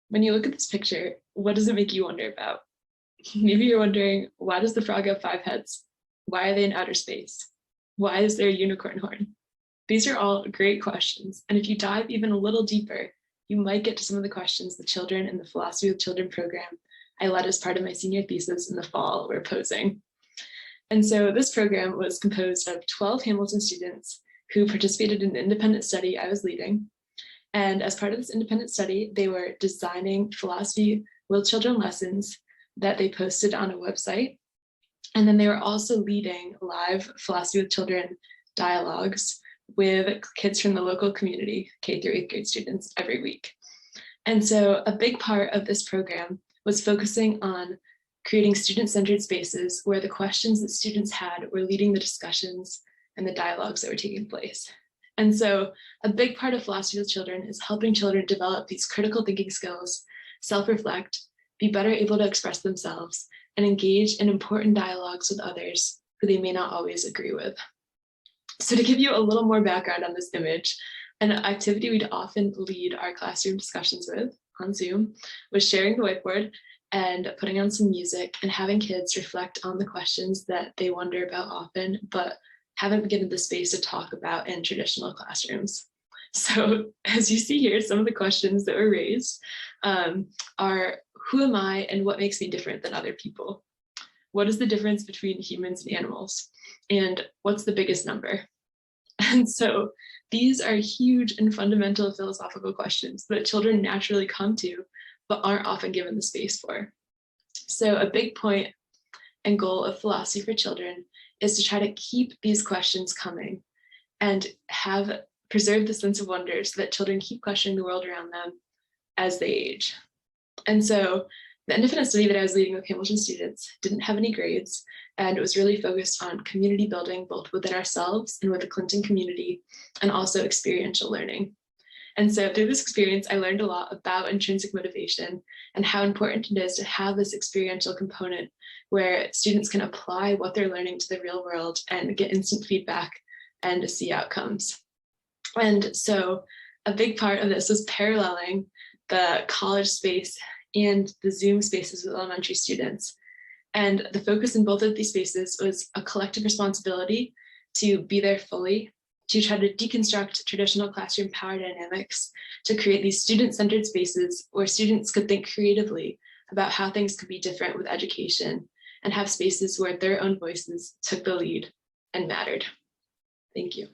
When you look at this picture, what does it make you wonder about? Maybe you're wondering, why does the frog have 5 heads? Why are they in outer space? Why is there a unicorn horn? These are all great questions. And if you dive even a little deeper, you might get to some of the questions the children in the Philosophy with Children program I led as part of my senior thesis in the fall were posing. And so this program was composed of 12 Hamilton students who participated in an independent study I was leading. And as part of this independent study, they were designing philosophy with children lessons that they posted on a website. And then they were also leading live philosophy with children dialogues with kids from the local community, K through 8th grade students, every week. And so a big part of this program was focusing on creating student-centered spaces where the questions that students had were leading the discussions and the dialogues that were taking place. And so a big part of philosophy with children is helping children develop these critical thinking skills, self-reflect, be better able to express themselves, and engage in important dialogues with others who they may not always agree with. So to give you a little more background on this image, an activity we'd often lead our classroom discussions with on Zoom was sharing the whiteboard and putting on some music and having kids reflect on the questions that they wonder about often, but haven't been given the space to talk about in traditional classrooms. So as you see here, some of the questions that were raised are, who am I and what makes me different than other people? What is the difference between humans and animals? And what's the biggest number? And so these are huge and fundamental philosophical questions that children naturally come to, but aren't often given the space for. So a big point and goal of philosophy for children is to try to keep these questions coming and preserve the sense of wonder so that children keep questioning the world around them as they age. And so the independent study that I was leading with Hamilton students didn't have any grades, and it was really focused on community building, both within ourselves and with the Clinton community, and also experiential learning. And so through this experience, I learned a lot about intrinsic motivation and how important it is to have this experiential component where students can apply what they're learning to the real world and get instant feedback and see outcomes. And so a big part of this was paralleling the college space and the Zoom spaces with elementary students. And the focus in both of these spaces was a collective responsibility to be there fully, to try to deconstruct traditional classroom power dynamics, to create these student-centered spaces where students could think creatively about how things could be different with education, and have spaces where their own voices took the lead and mattered. Thank you.